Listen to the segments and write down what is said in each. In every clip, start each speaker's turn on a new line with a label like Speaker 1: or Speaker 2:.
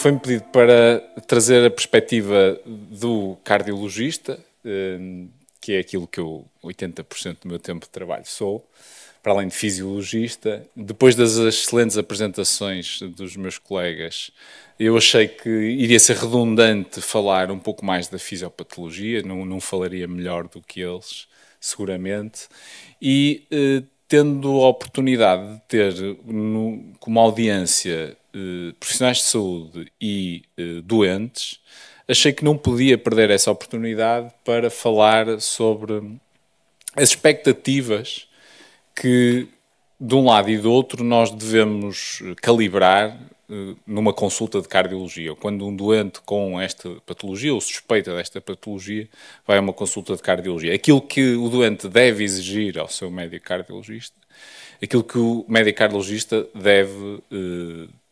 Speaker 1: Foi-me pedido para trazer a perspectiva do cardiologista, que é aquilo que eu 80% do meu tempo de trabalho sou, para além de fisiologista. Depois das excelentes apresentações dos meus colegas, eu achei que iria ser redundante falar um pouco mais da fisiopatologia, não falaria melhor do que eles, seguramente, e tendo a oportunidade de ter como audiência profissionais de saúde e doentes, achei que não podia perder essa oportunidade para falar sobre as expectativas que, de um lado e do outro, nós devemos calibrar numa consulta de cardiologia. Quando um doente com esta patologia ou suspeita desta patologia vai a uma consulta de cardiologia. Aquilo que o doente deve exigir ao seu médico cardiologista, aquilo que o médico cardiologista deve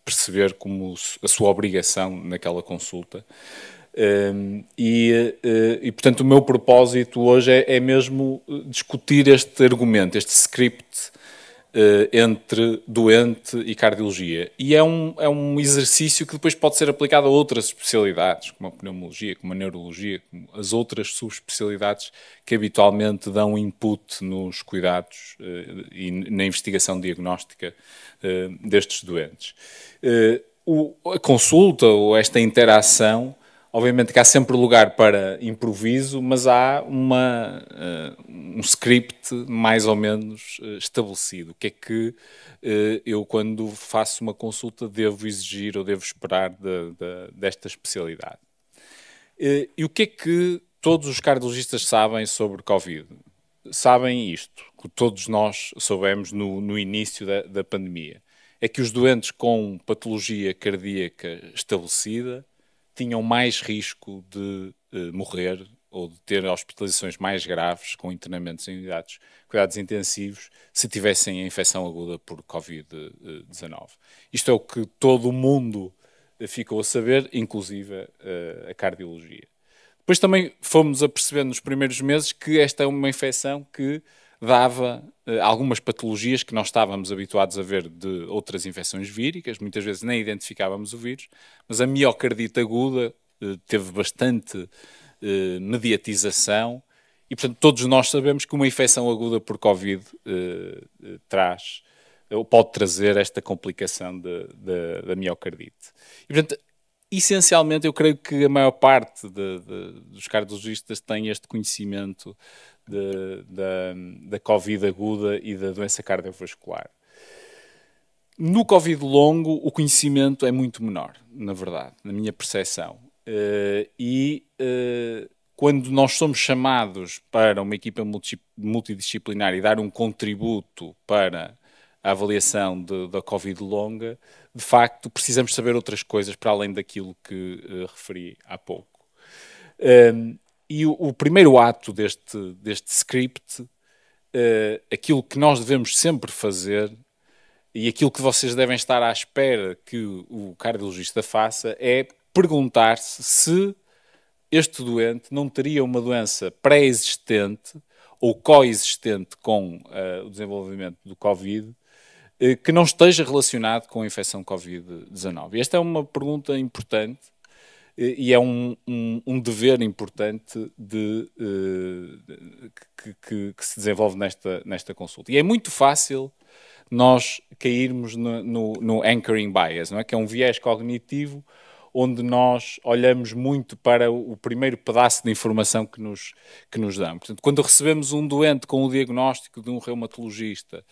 Speaker 1: perceber como a sua obrigação naquela consulta. Portanto, o meu propósito hoje é mesmo discutir este argumento, este script entre doente e cardiologia. E é um exercício que depois pode ser aplicado a outras especialidades, como a pneumologia, como a neurologia, como as outras subespecialidades que habitualmente dão input nos cuidados e na investigação diagnóstica destes doentes. A consulta ou esta interação, obviamente que há sempre lugar para improviso, mas há um script mais ou menos estabelecido. O que é que eu, quando faço uma consulta, devo exigir ou devo esperar desta especialidade? E o que é que todos os cardiologistas sabem sobre Covid? Sabem isto, que todos nós soubemos no início da pandemia. É que os doentes com patologia cardíaca estabelecida tinham mais risco de morrer ou de ter hospitalizações mais graves com internamentos em cuidados intensivos se tivessem a infecção aguda por Covid-19. Isto é o que todo o mundo ficou a saber, inclusive a cardiologia. Depois também fomos a perceber nos primeiros meses que esta é uma infecção que dava algumas patologias que nós estávamos habituados a ver de outras infecções víricas, muitas vezes nem identificávamos o vírus, mas a miocardite aguda teve bastante mediatização e, portanto, todos nós sabemos que uma infecção aguda por Covid traz, ou pode trazer esta complicação da miocardite. E, portanto, essencialmente, eu creio que a maior parte dos cardiologistas tem este conhecimento da Covid aguda e da doença cardiovascular. No Covid longo, o conhecimento é muito menor, na verdade, na minha percepção. Quando nós somos chamados para uma equipa multidisciplinar e dar um contributo para a avaliação da Covid longa, de facto, precisamos saber outras coisas para além daquilo que referi há pouco. E o primeiro ato deste script, aquilo que nós devemos sempre fazer e aquilo que vocês devem estar à espera que o cardiologista faça é perguntar-se se este doente não teria uma doença pré-existente ou coexistente com o desenvolvimento do Covid que não esteja relacionado com a infecção Covid-19. Esta é uma pergunta importante e é um dever importante que se desenvolve nesta consulta. E é muito fácil nós cairmos no anchoring bias, não é? Que é um viés cognitivo onde nós olhamos muito para o primeiro pedaço de informação que nos dão. Portanto, quando recebemos um doente com o diagnóstico de um reumatologista,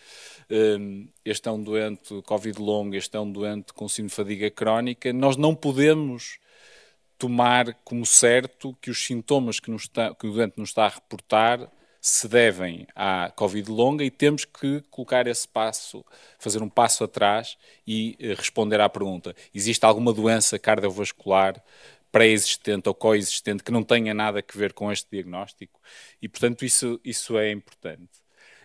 Speaker 1: este é um doente Covid longo, este é um doente com síndrome de fadiga crónica, nós não podemos tomar como certo que os sintomas que o doente nos está a reportar se devem à Covid longa e temos que colocar esse passo, fazer um passo atrás e responder à pergunta: existe alguma doença cardiovascular pré-existente ou coexistente que não tenha nada a ver com este diagnóstico? E, portanto, isso é importante.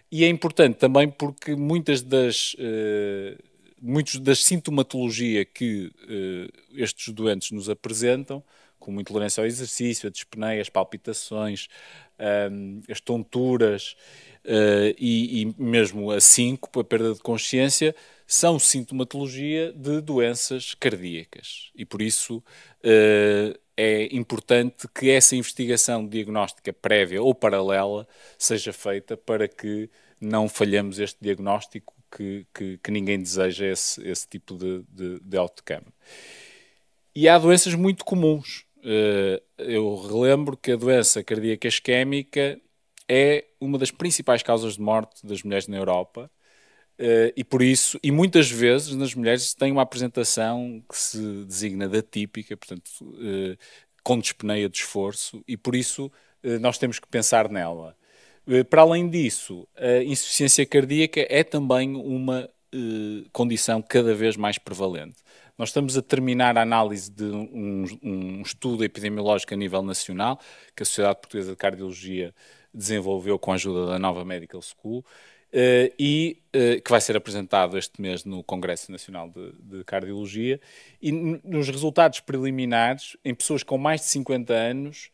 Speaker 1: E é importante também porque muitas das sintomatologia que estes doentes nos apresentam, como intolerância ao exercício, a dispneia, as palpitações, as tonturas e mesmo a síncope, a perda de consciência, são sintomatologia de doenças cardíacas. E por isso é importante que essa investigação diagnóstica prévia ou paralela seja feita para que não falhemos este diagnóstico que ninguém deseja esse tipo de outcome. E há doenças muito comuns. Eu relembro que a doença cardíaca isquémica é uma das principais causas de morte das mulheres na Europa. E por isso, e muitas vezes nas mulheres tem uma apresentação que se designa de atípica, portanto, com dispneia de esforço, e por isso nós temos que pensar nela. Para além disso, a insuficiência cardíaca é também uma condição cada vez mais prevalente. Nós estamos a terminar a análise de um estudo epidemiológico a nível nacional, que a Sociedade Portuguesa de Cardiologia desenvolveu com a ajuda da Nova Medical School, que vai ser apresentado este mês no Congresso Nacional de Cardiologia. E nos resultados preliminares, em pessoas com mais de 50 anos,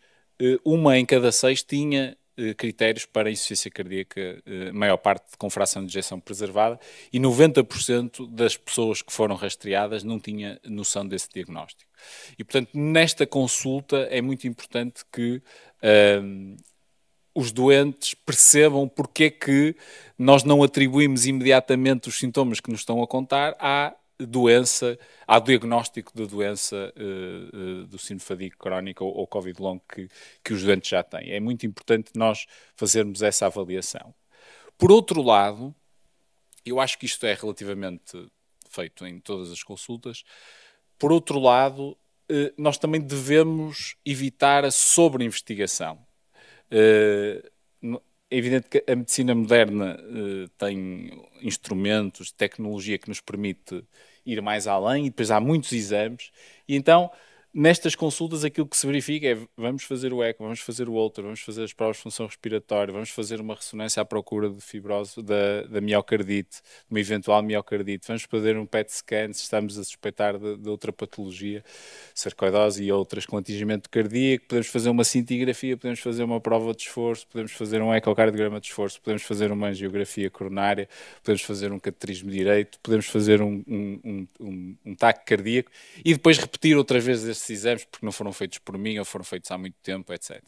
Speaker 1: uma em cada 6 tinha critérios para insuficiência cardíaca, maior parte com fração de ejeção preservada, e 90% das pessoas que foram rastreadas não tinha noção desse diagnóstico. E, portanto, nesta consulta é muito importante que os doentes percebam porque é que nós não atribuímos imediatamente os sintomas que nos estão a contar à doença, ao diagnóstico da doença do síndrome de fadiga crónica ou Covid longo que os doentes já têm. É muito importante nós fazermos essa avaliação. Por outro lado, eu acho que isto é relativamente feito em todas as consultas. Por outro lado, nós também devemos evitar a sobreinvestigação. É evidente que a medicina moderna tem instrumentos, tecnologia que nos permite ir mais além, e depois há muitos exames, e então nestas consultas aquilo que se verifica é: vamos fazer o eco, vamos fazer o Holter, vamos fazer as provas de função respiratória, vamos fazer uma ressonância à procura de fibrose da miocardite, de uma eventual miocardite, vamos fazer um PET scan se estamos a suspeitar de outra patologia, sarcoidose e outras com atingimento cardíaco, podemos fazer uma cintigrafia, podemos fazer uma prova de esforço, podemos fazer um ecocardiograma de esforço, podemos fazer uma angiografia coronária, podemos fazer um cateterismo direito, podemos fazer um TAC cardíaco e depois repetir outra vez estes exames porque não foram feitos por mim ou foram feitos há muito tempo, etc.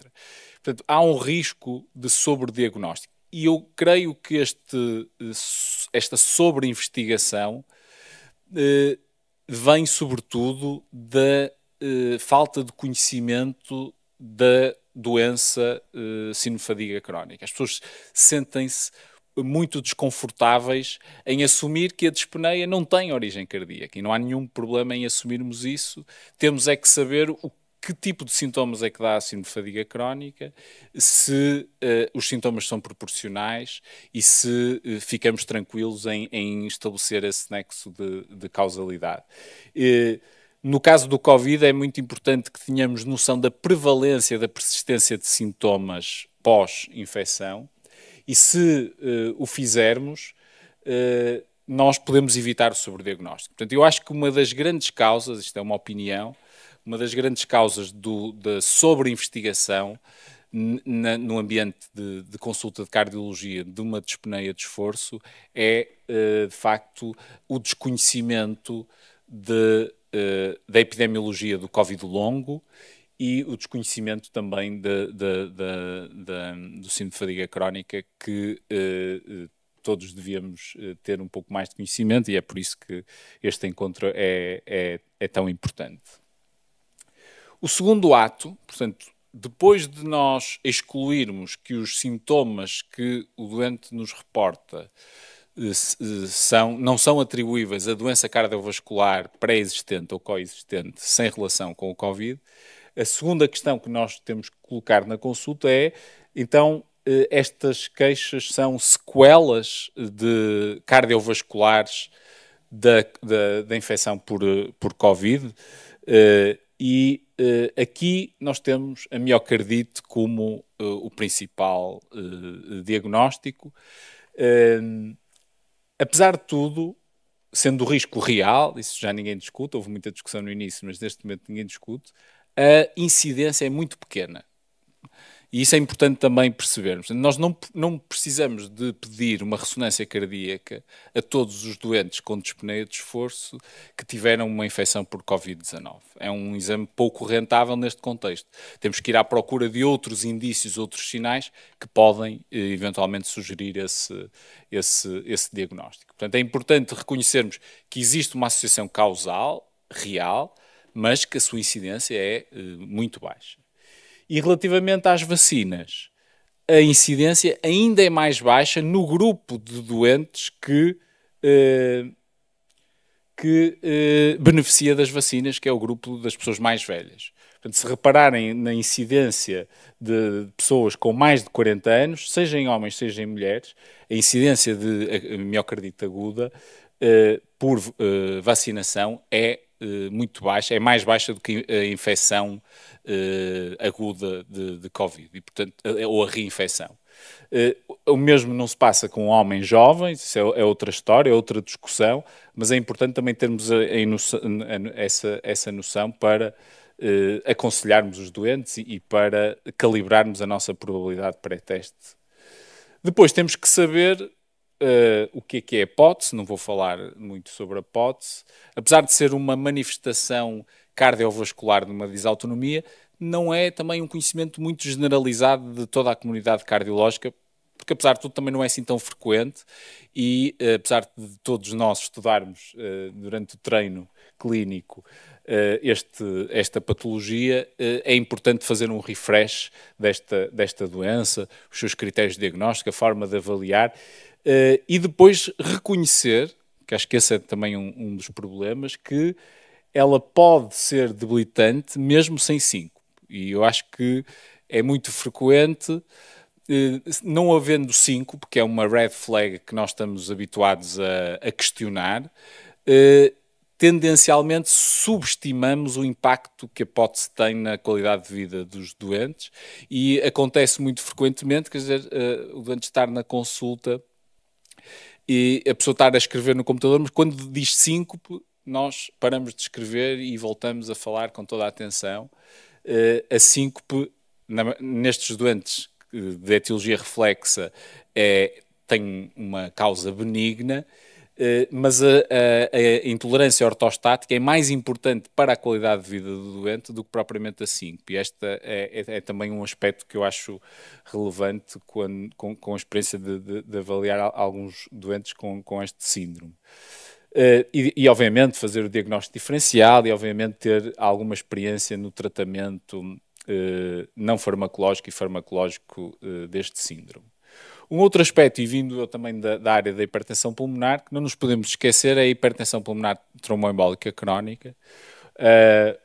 Speaker 1: Portanto, há um risco de sobrediagnóstico. E eu creio que esta sobreinvestigação vem sobretudo da falta de conhecimento da doença síndrome de fadiga crónica. As pessoas sentem-se muito desconfortáveis em assumir que a dispneia não tem origem cardíaca, e não há nenhum problema em assumirmos isso. Temos é que saber que tipo de sintomas é que dá a síndrome de fadiga crónica, se os sintomas são proporcionais e se ficamos tranquilos em estabelecer esse nexo de causalidade. No caso do Covid é muito importante que tenhamos noção da prevalência, da persistência de sintomas pós-infecção, e se o fizermos, nós podemos evitar o sobrediagnóstico. Portanto, eu acho que uma das grandes causas, isto é uma opinião, uma das grandes causas da sobreinvestigação no ambiente de consulta de cardiologia de uma dispneia de esforço é, de facto, o desconhecimento da epidemiologia do Covid longo e o desconhecimento também do síndrome de fadiga crónica, que todos devíamos ter um pouco mais de conhecimento, e é por isso que este encontro é tão importante. O segundo ato, portanto, depois de nós excluirmos que os sintomas que o doente nos reporta não são atribuíveis a doença cardiovascular pré-existente ou coexistente sem relação com o Covid, a segunda questão que nós temos que colocar na consulta é, então, estas queixas são sequelas cardiovasculares da infecção por Covid, e aqui nós temos a miocardite como o principal diagnóstico. Apesar de tudo, sendo o risco real, isso já ninguém discute, houve muita discussão no início, mas neste momento ninguém discute, a incidência é muito pequena. E isso é importante também percebermos. Nós não precisamos de pedir uma ressonância cardíaca a todos os doentes com dispneia de esforço que tiveram uma infecção por Covid-19. É um exame pouco rentável neste contexto. Temos que ir à procura de outros indícios, outros sinais que podem eventualmente sugerir esse diagnóstico. Portanto, é importante reconhecermos que existe uma associação causal, real, mas que a sua incidência é muito baixa. E relativamente às vacinas, a incidência ainda é mais baixa no grupo de doentes que beneficia das vacinas, que é o grupo das pessoas mais velhas. Portanto, se repararem na incidência de pessoas com mais de 40 anos, seja em homens, seja em mulheres, a incidência de miocardite aguda por vacinação é muito baixa, é mais baixa do que a infecção aguda de Covid, e, portanto, ou a reinfecção. O mesmo não se passa com homens jovens, isso é outra história, é outra discussão, mas é importante também termos essa noção para aconselharmos os doentes e para calibrarmos a nossa probabilidade pré-teste. Depois temos que saber o que é a hipótese, não vou falar muito sobre a hipótese, apesar de ser uma manifestação cardiovascular de uma disautonomia, não é também um conhecimento muito generalizado de toda a comunidade cardiológica, porque apesar de tudo também não é assim tão frequente e apesar de todos nós estudarmos durante o treino clínico esta patologia, é importante fazer um refresh desta doença, os seus critérios de diagnóstico, a forma de avaliar, e depois reconhecer, que acho que esse é também um dos problemas, que ela pode ser debilitante mesmo sem síncope. E eu acho que é muito frequente, não havendo síncope, que é uma red flag que nós estamos habituados a questionar, tendencialmente subestimamos o impacto que a hipótese tem na qualidade de vida dos doentes e acontece muito frequentemente, quer dizer, o doente estar na consulta e a pessoa estar a escrever no computador, mas quando diz síncope, nós paramos de escrever e voltamos a falar com toda a atenção. A síncope, nestes doentes de etiologia reflexa, tem uma causa benigna, mas a intolerância ortostática é mais importante para a qualidade de vida do doente do que propriamente a síncope. E este é também um aspecto que eu acho relevante com a experiência de avaliar alguns doentes com este síndrome. E, obviamente, fazer o diagnóstico diferencial e, obviamente, ter alguma experiência no tratamento não farmacológico e farmacológico deste síndrome. Um outro aspecto, e vindo eu também da área da hipertensão pulmonar, que não nos podemos esquecer, é a hipertensão pulmonar tromboembólica crónica. A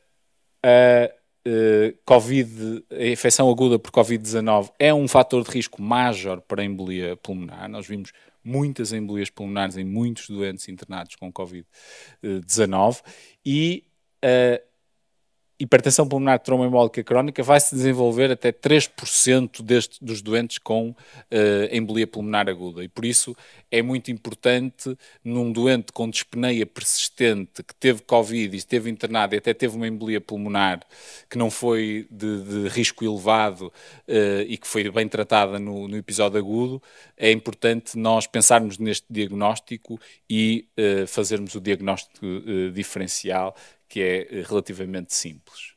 Speaker 1: infecção aguda por Covid-19 é um fator de risco major para a embolia pulmonar. Nós vimos muitas embolias pulmonares em muitos doentes internados com Covid-19 e a hipertensão pulmonar tromboembólica crónica vai se desenvolver até 3% dos doentes com embolia pulmonar aguda. E por isso é muito importante, num doente com dispneia persistente, que teve Covid e esteve internado e até teve uma embolia pulmonar que não foi de risco elevado e que foi bem tratada no episódio agudo, é importante nós pensarmos neste diagnóstico e fazermos o diagnóstico diferencial, que é relativamente simples.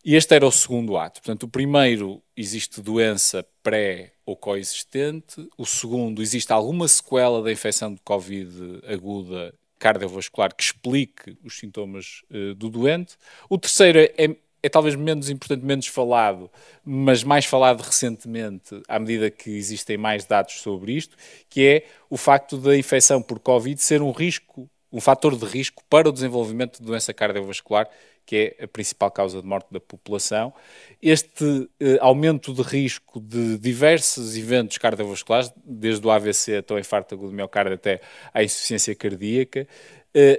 Speaker 1: E este era o segundo ato. Portanto, o primeiro, existe doença pré ou coexistente. O segundo, existe alguma sequela da infecção de Covid aguda cardiovascular que explique os sintomas do doente. O terceiro é talvez menos importante, menos falado, mas mais falado recentemente, à medida que existem mais dados sobre isto, que é o facto da infecção por Covid ser um fator de risco para o desenvolvimento de doença cardiovascular, que é a principal causa de morte da população. Este aumento de risco de diversos eventos cardiovasculares, desde o AVC até o infarto agudo do miocárdio até à insuficiência cardíaca,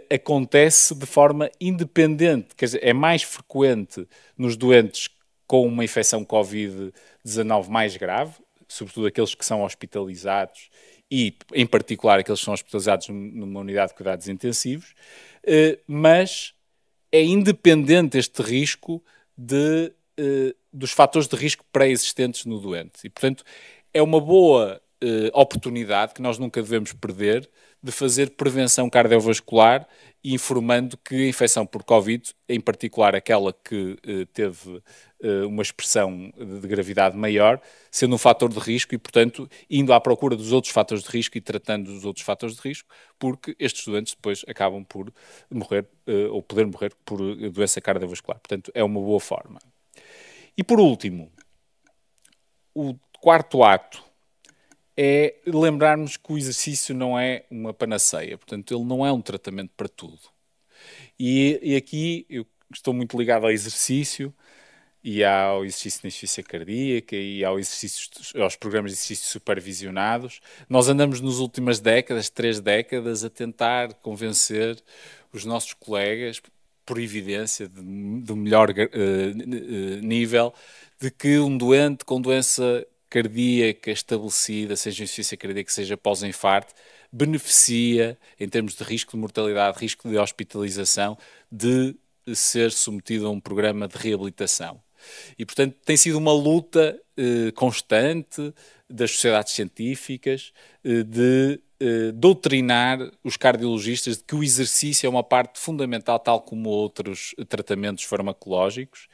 Speaker 1: acontece de forma independente, quer dizer, é mais frequente nos doentes com uma infecção Covid-19 mais grave, sobretudo aqueles que são hospitalizados e, em particular, aqueles que são hospitalizados numa unidade de cuidados intensivos, mas é independente este risco dos fatores de risco pré-existentes no doente. E, portanto, é uma boa oportunidade que nós nunca devemos perder de fazer prevenção cardiovascular, informando que a infecção por Covid, em particular aquela que teve uma expressão de gravidade maior, sendo um fator de risco e, portanto, indo à procura dos outros fatores de risco e tratando dos outros fatores de risco, porque estes doentes depois acabam por morrer ou poder morrer por doença cardiovascular. Portanto, é uma boa forma. E, por último, o quarto ato é lembrarmos que o exercício não é uma panaceia, portanto, ele não é um tratamento para tudo. E aqui eu estou muito ligado ao exercício e ao exercício de insuficiência cardíaca e aos programas de exercício supervisionados. Nós andamos nas últimas décadas, 3 décadas, a tentar convencer os nossos colegas, por evidência, do melhor nível, de que um doente com doença cardíaca estabelecida, seja insuficiência cardíaca, seja pós-infarto, beneficia, em termos de risco de mortalidade, risco de hospitalização, de ser submetido a um programa de reabilitação. E, portanto, tem sido uma luta constante das sociedades científicas de doutrinar os cardiologistas de que o exercício é uma parte fundamental, tal como outros tratamentos farmacológicos.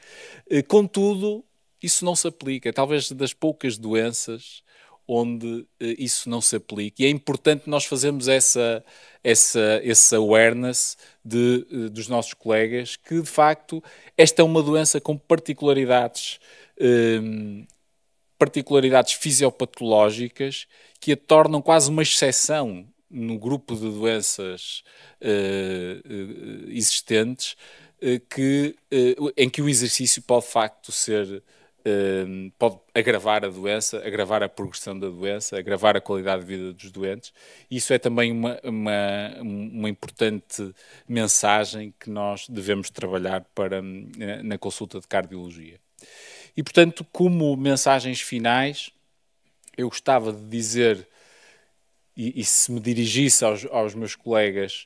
Speaker 1: Contudo, isso não se aplica. Talvez das poucas doenças onde isso não se aplica. E é importante nós fazermos essa awareness dos nossos colegas que, de facto, esta é uma doença com particularidades fisiopatológicas que a tornam quase uma exceção no grupo de doenças existentes em que o exercício pode, de facto, pode agravar a doença, agravar a progressão da doença, agravar a qualidade de vida dos doentes. Isso é também uma importante mensagem que nós devemos trabalhar na consulta de cardiologia. E, portanto, como mensagens finais, eu gostava de dizer, e se me dirigisse aos meus colegas,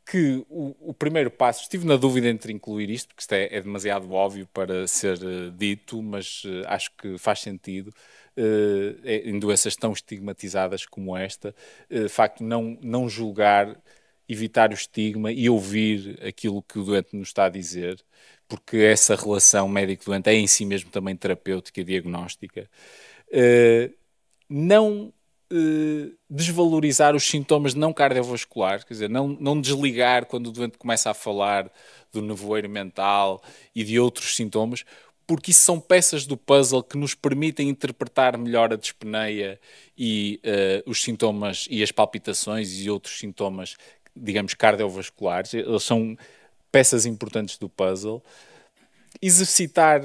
Speaker 1: que o primeiro passo, estive na dúvida entre incluir isto, porque isto é demasiado óbvio para ser dito, mas acho que faz sentido, em doenças tão estigmatizadas como esta, de facto não julgar, evitar o estigma e ouvir aquilo que o doente nos está a dizer, porque essa relação médico-doente é em si mesmo também terapêutica e diagnóstica. Não desvalorizar os sintomas não cardiovasculares, quer dizer, não desligar quando o doente começa a falar do nevoeiro mental e de outros sintomas, porque isso são peças do puzzle que nos permitem interpretar melhor a dispneia e os sintomas e as palpitações e outros sintomas, digamos, cardiovasculares. Eles são peças importantes do puzzle. Exercitar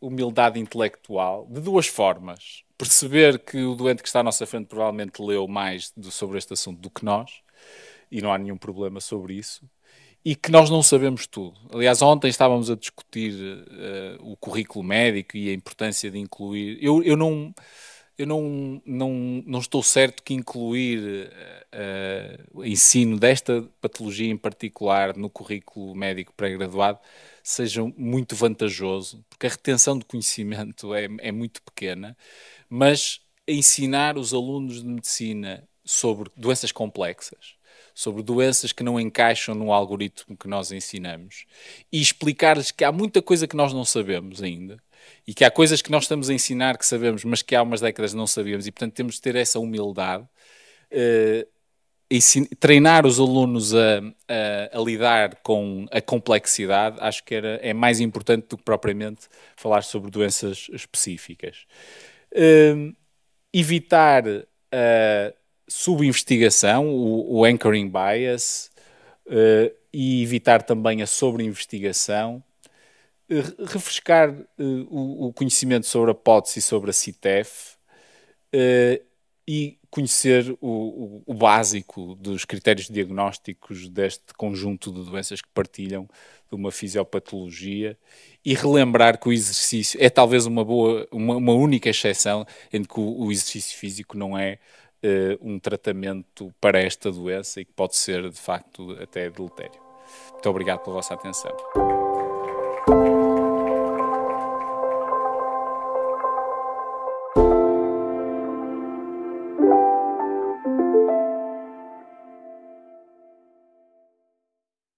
Speaker 1: humildade intelectual de duas formas. Perceber que o doente que está à nossa frente provavelmente leu mais sobre este assunto do que nós, e não há nenhum problema sobre isso, e que nós não sabemos tudo. Aliás, ontem estávamos a discutir o currículo médico e a importância de incluir... Eu não estou certo que incluir o ensino desta patologia em particular no currículo médico pré-graduado seja muito vantajoso, porque a retenção de conhecimento é muito pequena, mas ensinar os alunos de medicina sobre doenças complexas, sobre doenças que não encaixam no algoritmo que nós ensinamos, e explicar-lhes que há muita coisa que nós não sabemos ainda, e que há coisas que nós estamos a ensinar que sabemos, mas que há umas décadas não sabíamos, e portanto temos de ter essa humildade, treinar os alunos a lidar com a complexidade, acho que é mais importante do que propriamente falar sobre doenças específicas. Evitar a subinvestigação, o anchoring bias, e evitar também a sobreinvestigação, refrescar o conhecimento sobre a POTS e sobre a CITEF, e conhecer o básico dos critérios diagnósticos deste conjunto de doenças que partilham de uma fisiopatologia, e relembrar que o exercício é talvez uma única exceção em que o exercício físico não é um tratamento para esta doença e que pode ser, de facto, até deletério. Muito obrigado pela vossa atenção.